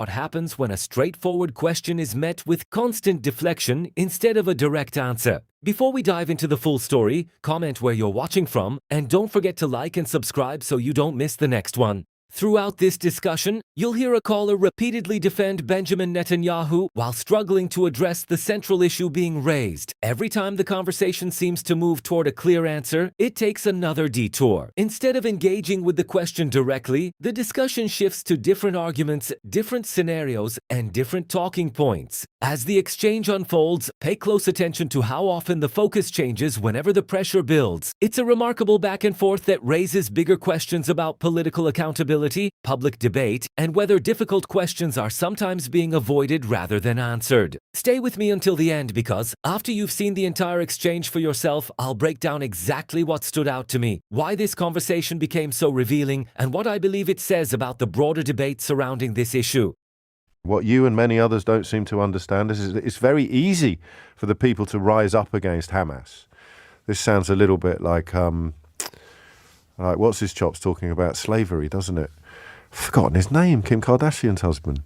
What happens when a straightforward question is met with constant deflection instead of a direct answer? Before we dive into the full story, comment where you're watching from, and don't forget to like and subscribe so you don't miss the next one. Throughout this discussion, you'll hear a caller repeatedly defend Benjamin Netanyahu while struggling to address the central issue being raised. Every time the conversation seems to move toward a clear answer, it takes another detour. Instead of engaging with the question directly, the discussion shifts to different arguments, different scenarios, and different talking points. As the exchange unfolds, pay close attention to how often the focus changes whenever the pressure builds. It's a remarkable back and forth that raises bigger questions about political accountability, public debate, and whether difficult questions are sometimes being avoided rather than answered. Stay with me until the end because, after you've seen the entire exchange for yourself, I'll break down exactly what stood out to me, why this conversation became so revealing, and what I believe it says about the broader debate surrounding this issue. What you and many others don't seem to understand is it's very easy for the people to rise up against Hamas. This sounds a little bit like what's his chops talking about slavery, doesn't it? I've forgotten his name, Kim Kardashian's husband,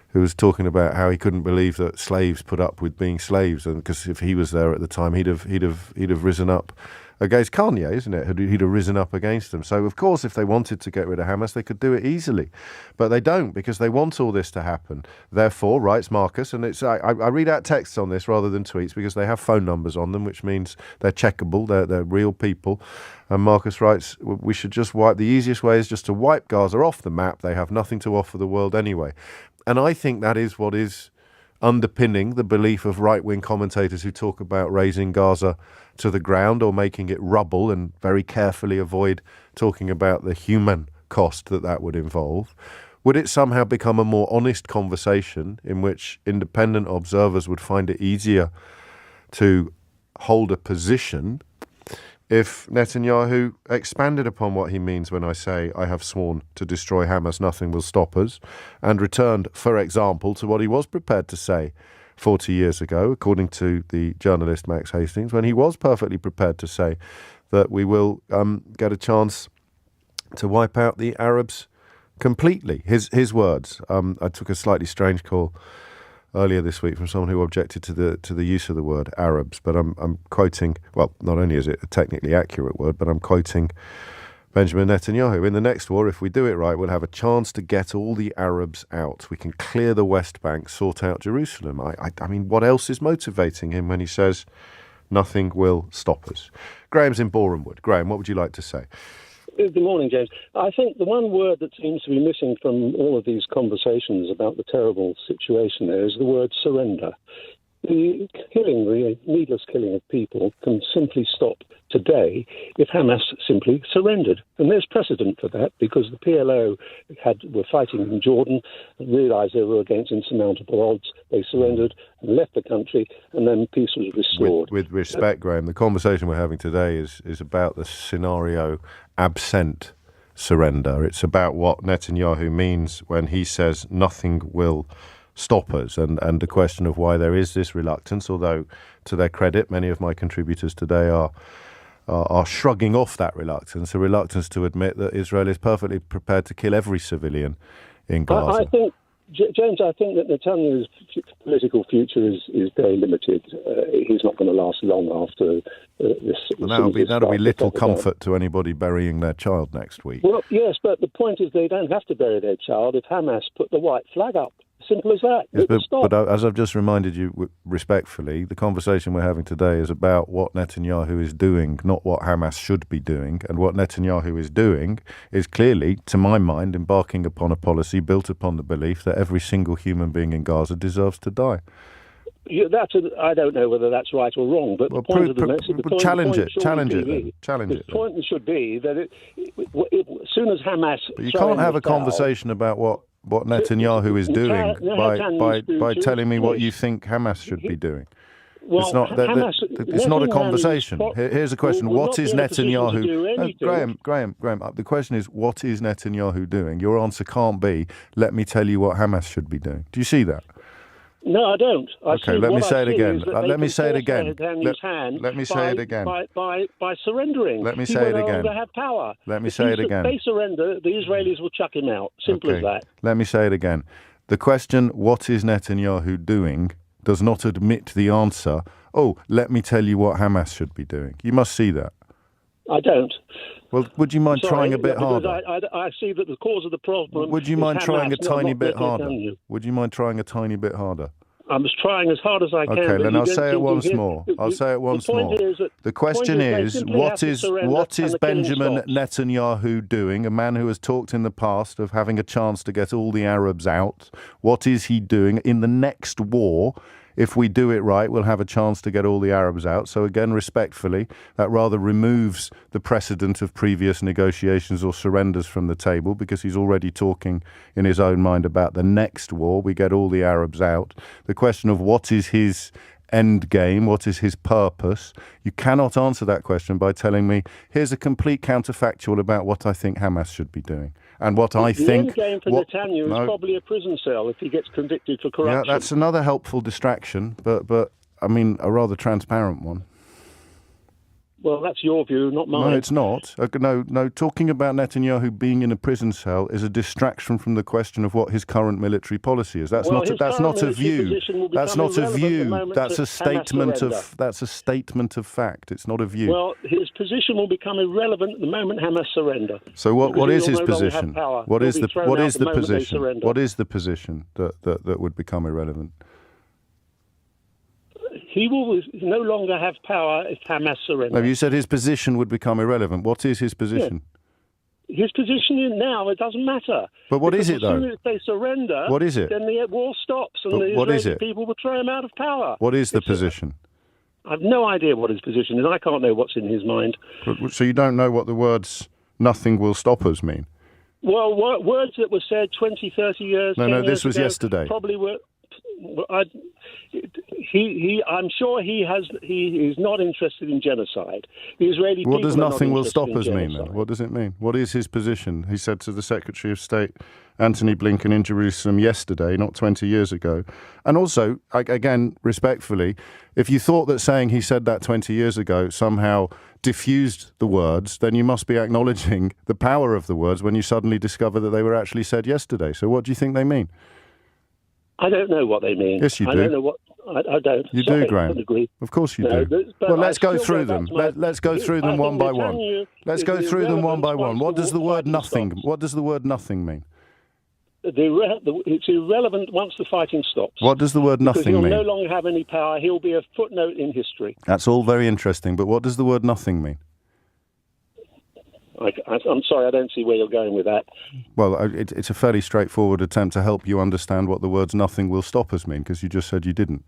who was talking about how he couldn't believe that slaves put up with being slaves, and because if he was there at the time, he'd have risen up against Kanye, isn't it? He'd have risen up against them. So, of course, if they wanted to get rid of Hamas, they could do it easily. But they don't, because they want all this to happen. Therefore, writes Marcus, and I read out texts on this rather than tweets because they have phone numbers on them, which means they're checkable, they're real people. And Marcus writes, we should just the easiest way is just to wipe Gaza off the map. They have nothing to offer the world anyway. And I think that is what is underpinning the belief of right-wing commentators who talk about razing Gaza to the ground or making it rubble and very carefully avoid talking about the human cost that would involve. Would it somehow become a more honest conversation in which independent observers would find it easier to hold a position if Netanyahu expanded upon what he means when I say, I have sworn to destroy Hamas, nothing will stop us, and returned, for example, to what he was prepared to say 40 years ago, according to the journalist Max Hastings, when he was perfectly prepared to say that we will get a chance to wipe out the Arabs completely. His words. I took a slightly strange call earlier this week from someone who objected to the use of the word Arabs, but I'm quoting, well, not only is it a technically accurate word, but I'm quoting Benjamin Netanyahu. In the next war, if we do it right, we'll have a chance to get all the Arabs out. We can clear the West Bank, sort out Jerusalem. I mean, what else is motivating him when he says nothing will stop us? Graham's in Borehamwood. Graham, what would you like to say? Good morning, James. I think the one word that seems to be missing from all of these conversations about the terrible situation there is the word surrender. The needless killing of people can simply stop today if Hamas simply surrendered. And there's precedent for that because the PLO were fighting in Jordan and realised they were against insurmountable odds. They surrendered and left the country, and then peace was restored. With respect, Graham, the conversation we're having today is about the scenario absent surrender. It's about what Netanyahu means when he says nothing will stop us, and the question of why there is this reluctance, although to their credit, many of my contributors today are shrugging off that reluctance, a reluctance to admit that Israel is perfectly prepared to kill every civilian in Gaza. I think, James, I think that Netanyahu's political future is very limited. He's not going to last long after this. And that'll be little comfort to anybody burying their child next week. Well, yes, but the point is they don't have to bury their child if Hamas put the white flag up. Simple as that. Yes, but as I've just reminded you respectfully, the conversation we're having today is about what Netanyahu is doing, not what Hamas should be doing. And what Netanyahu is doing is clearly, to my mind, embarking upon a policy built upon the belief that every single human being in Gaza deserves to die. I don't know whether that's right or wrong, but the point of the message... Challenge it. The point should be that as soon as Hamas... But you can't have a conversation about what Netanyahu is doing by telling me what you think Hamas should be doing. Well, it's not a conversation. Here's a question. What is Netanyahu... Graham, the question is, what is Netanyahu doing? Your answer can't be, let me tell you what Hamas should be doing. Do you see that? No, I don't. Let me say it again. Let me say it again. Let me say it again. By surrendering. Let me say it again. He have power. Let me say it again. If they surrender, the Israelis will chuck him out. Simple as that. Let me say it again. The question, what is Netanyahu doing, does not admit the answer, oh, let me tell you what Hamas should be doing. You must see that. I don't. Well, would you mind trying a bit harder? I see that the cause of the problem. Would you mind trying a tiny bit harder? Netanyahu. Would you mind trying a tiny bit harder? I was trying as hard as I can. Okay, then I'll say it once more. I'll say it once more. The question is, what is Benjamin Netanyahu doing, a man who has talked in the past of having a chance to get all the Arabs out? What is he doing in the next war? If we do it right, we'll have a chance to get all the Arabs out. So again, respectfully, that rather removes the precedent of previous negotiations or surrenders from the table, because he's already talking in his own mind about the next war. We get all the Arabs out. The question of what is his end game, what is his purpose, you cannot answer that question by telling me, here's a complete counterfactual about what I think Hamas should be doing. And what I think... The end game for Netanyahu is probably a prison cell if he gets convicted for corruption. Yeah, that's another helpful distraction, but I mean, a rather transparent one. Well, that's your view, not mine. No, it's not. No, talking about Netanyahu being in a prison cell is a distraction from the question of what his current military policy is. That's not a view. That's not a view. That's a statement of fact. It's not a view. Well, his position will become irrelevant at the moment Hamas surrender. So what is his position? What is the position? What is the position that would become irrelevant? He will no longer have power if Hamas surrenders. No, you said his position would become irrelevant. What is his position? Yeah. His position now, it doesn't matter. But what is it, though? As soon as they surrender, what is it? Then the war stops and the Israeli people will throw him out of power. What is the position? I have no idea what his position is. I can't know what's in his mind. So you don't know what the words "nothing will stop us" mean? Well, words that were said 20, 30 years No, this was yesterday. Probably were... I'm sure he is not interested in genocide. The Israeli people. What does nothing will stop us mean then? What does it mean? What is his position? He said to the Secretary of State, Antony Blinken, in Jerusalem yesterday, not 20 years ago. And also, again, respectfully, if you thought that saying he said that 20 years ago somehow diffused the words, then you must be acknowledging the power of the words when you suddenly discover that they were actually said yesterday. So what do you think they mean? I don't know what they mean. Yes, you do. I don't know what. I don't. You do, Graham. Of course you do. Well, let's go through them. Let's go through them one by one. Let's go through them one by one. What does the word "nothing"? What does the word "nothing" mean? It's irrelevant once the fighting stops. What does the word "nothing" mean? Because he'll no longer have any power. He'll be a footnote in history. That's all very interesting, but what does the word "nothing" mean? I'm sorry, I don't see where you're going with that. Well, it's a fairly straightforward attempt to help you understand what the words "nothing will stop us" mean, because you just said you didn't.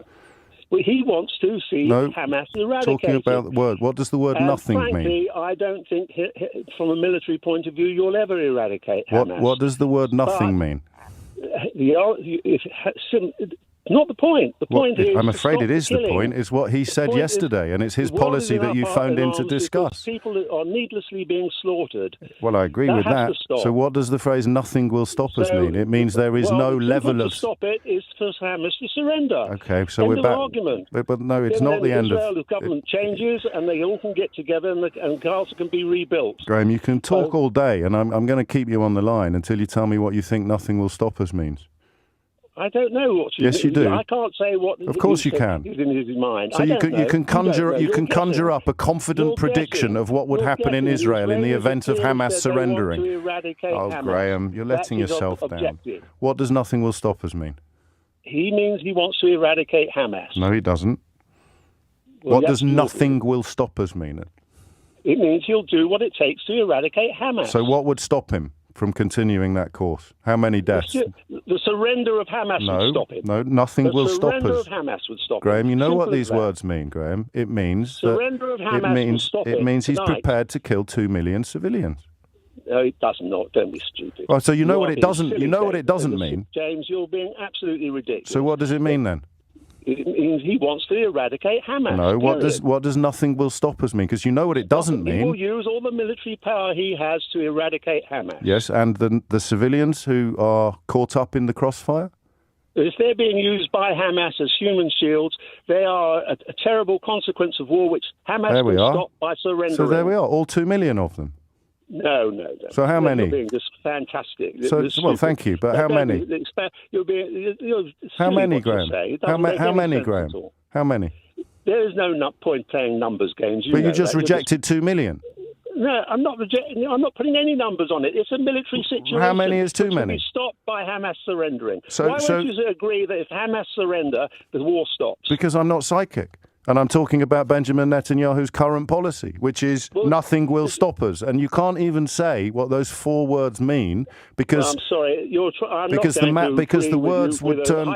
Well, he wants to see Hamas eradicated. Talking about the word, what does the word "nothing" mean? I don't think, from a military point of view, you'll ever eradicate Hamas. What does the word "nothing" mean? Not the point. The point is... I'm afraid it is the point. It's what he said yesterday, and it's his policy that you phoned in to discuss. People are needlessly being slaughtered. Well, I agree with that. So what does the phrase "nothing will stop us" mean? It means there is no level of... to stop it is for Hamas to surrender. Okay, so we're back... argument. But no, it's not the end of... The government changes, and they all can get together, and Gaza can be rebuilt. Graham, you can talk all day, and I'm going to keep you on the line until you tell me what you think "nothing will stop us" means. I don't know what you Yes, you do. I can't say what. Of course you can. Is in his mind. So you can conjure up a confident prediction of what would happen in Israel in the event of Hamas surrendering. Hamas. Graham, you're letting yourself down. What does "nothing will stop us" mean? He means he wants to eradicate Hamas. No, he doesn't. What does "nothing will stop us" mean? It means he'll do what it takes to eradicate Hamas. So what would stop him from continuing that course? How many deaths? The surrender of Hamas would stop him. No, nothing will stop us. The surrender of Hamas would stop him. Graham, you know what these words mean, Graham? It means surrender of Hamas will stop him. It means he's prepared to kill 2 million civilians. No, it doesn't. No, don't be stupid. Well, so you know what it doesn't. You know what it doesn't mean, James. You're being absolutely ridiculous. So what does it mean then? It means he wants to eradicate Hamas. No, what does "nothing will stop us" mean? Because you know what it doesn't mean. He will use all the military power he has to eradicate Hamas. Yes, and the civilians who are caught up in the crossfire? If they're being used by Hamas as human shields, they are a terrible consequence of war, which Hamas will stop by surrendering. So there we are, all 2 million of them. No. So how many? You're being just fantastic. Well, thank you, but how many? How many, Graham? How many, Graham? How many? There is no point playing numbers games. But you just rejected 2 million. No, I'm not rejecting. I'm not putting any numbers on it. It's a military situation. How many is too many? Be stopped by Hamas surrendering. Why won't you agree that if Hamas surrender, the war stops? Because I'm not psychic. And I'm talking about Benjamin Netanyahu's current policy, which is nothing will stop us. And you can't even say what those 4 words mean because I'm sorry, the words would turn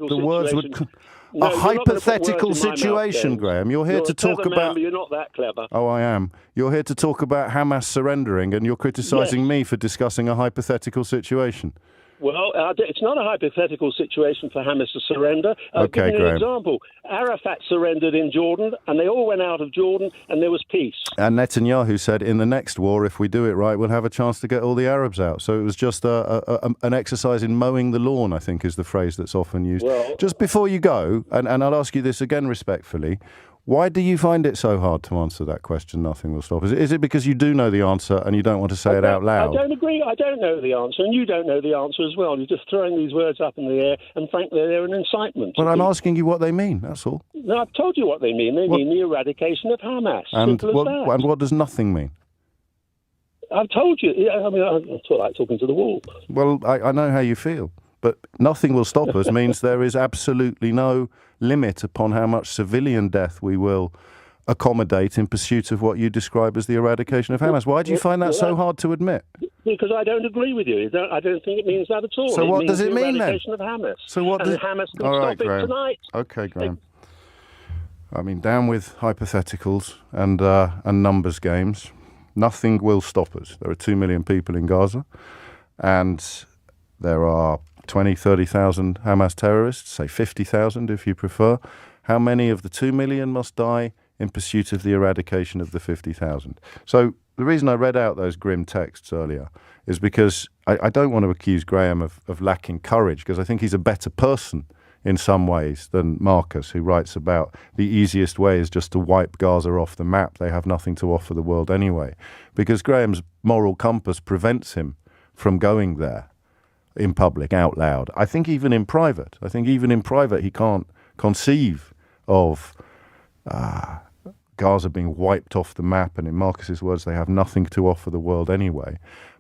the words would. No, a hypothetical situation, Graham. You're here to talk about. You're not that clever. Oh, I am. You're here to talk about Hamas surrendering, and you're criticising me for discussing a hypothetical situation. Well, it's not a hypothetical situation for Hamas to surrender. Okay, give you Graham. an example. Arafat surrendered in Jordan, and they all went out of Jordan, and there was peace. And Netanyahu said, in the next war, if we do it right, we'll have a chance to get all the Arabs out. So it was just an exercise in mowing the lawn, I think, is the phrase that's often used. Well, just before you go, and I'll ask you this again respectfully, why do you find it so hard to answer that question, nothing will stop? Is it because you do know the answer and you don't want to say it out loud? I don't agree. I don't know the answer, and you don't know the answer as well. You're just throwing these words up in the air, and frankly, they're an incitement. Well, I'm asking you what they mean, that's all. No, I've told you what they mean. They mean the eradication of Hamas. And Simple as that. And what does nothing mean? I've told you. I mean, I feel like talking to the wall. Well, I know how you feel. But nothing will stop us means there is absolutely no limit upon how much civilian death we will accommodate in pursuit of what you describe as the eradication of Hamas. Why do you find that so hard to admit? Because I don't agree with you. I don't think it means that at all. So what does it mean then? The eradication of Hamas. So what does Hamas can all right, stop it Graham. tonight. Okay, Graham. I mean, down with hypotheticals and numbers games. Nothing will stop us. There are 2 million people in Gaza, and there are 20, 30,000 Hamas terrorists, say 50,000 if you prefer. How many of the 2 million must die in pursuit of the eradication of the 50,000? So the reason I read out those grim texts earlier is because I don't want to accuse Graham of lacking courage, because I think he's a better person in some ways than Marcus, who writes about the easiest way is just to wipe Gaza off the map. They have nothing to offer the world anyway. Because Graham's moral compass prevents him from going there in public, out loud. I think even in private he can't conceive of Gaza being wiped off the map, and in Marcus's words, they have nothing to offer the world anyway.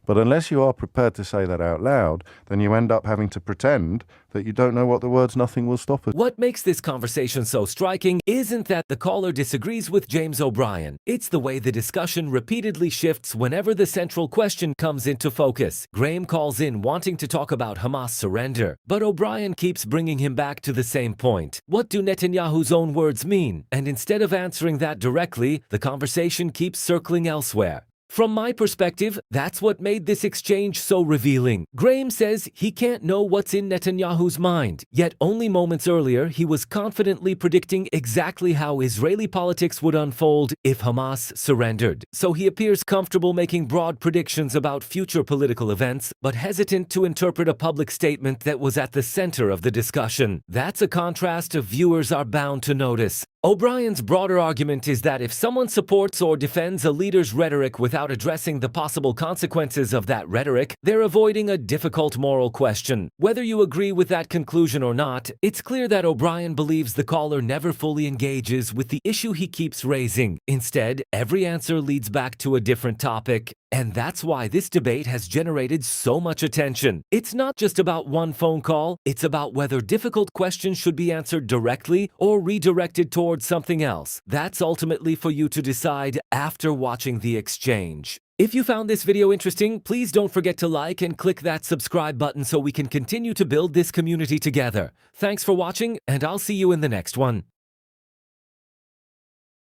But unless you are prepared to say that out loud, then you end up having to pretend that you don't know what the words "nothing will stop us." What makes this conversation so striking isn't that the caller disagrees with James O'Brien. It's the way the discussion repeatedly shifts whenever the central question comes into focus. Graham calls in wanting to talk about Hamas surrender, but O'Brien keeps bringing him back to the same point. What do Netanyahu's own words mean? And instead of answering that directly, the conversation keeps circling elsewhere. From my perspective, that's what made this exchange so revealing. Graham says he can't know what's in Netanyahu's mind, yet only moments earlier he was confidently predicting exactly how Israeli politics would unfold if Hamas surrendered. So he appears comfortable making broad predictions about future political events, but hesitant to interpret a public statement that was at the center of the discussion. That's a contrast viewers are bound to notice. O'Brien's broader argument is that if someone supports or defends a leader's rhetoric without addressing the possible consequences of that rhetoric, they're avoiding a difficult moral question. Whether you agree with that conclusion or not, it's clear that O'Brien believes the caller never fully engages with the issue he keeps raising. Instead, every answer leads back to a different topic. And that's why this debate has generated so much attention. It's not just about one phone call, it's about whether difficult questions should be answered directly or redirected towards something else. That's ultimately for you to decide after watching the exchange. If you found this video interesting, please don't forget to like and click that subscribe button so we can continue to build this community together. Thanks for watching, and I'll see you in the next one.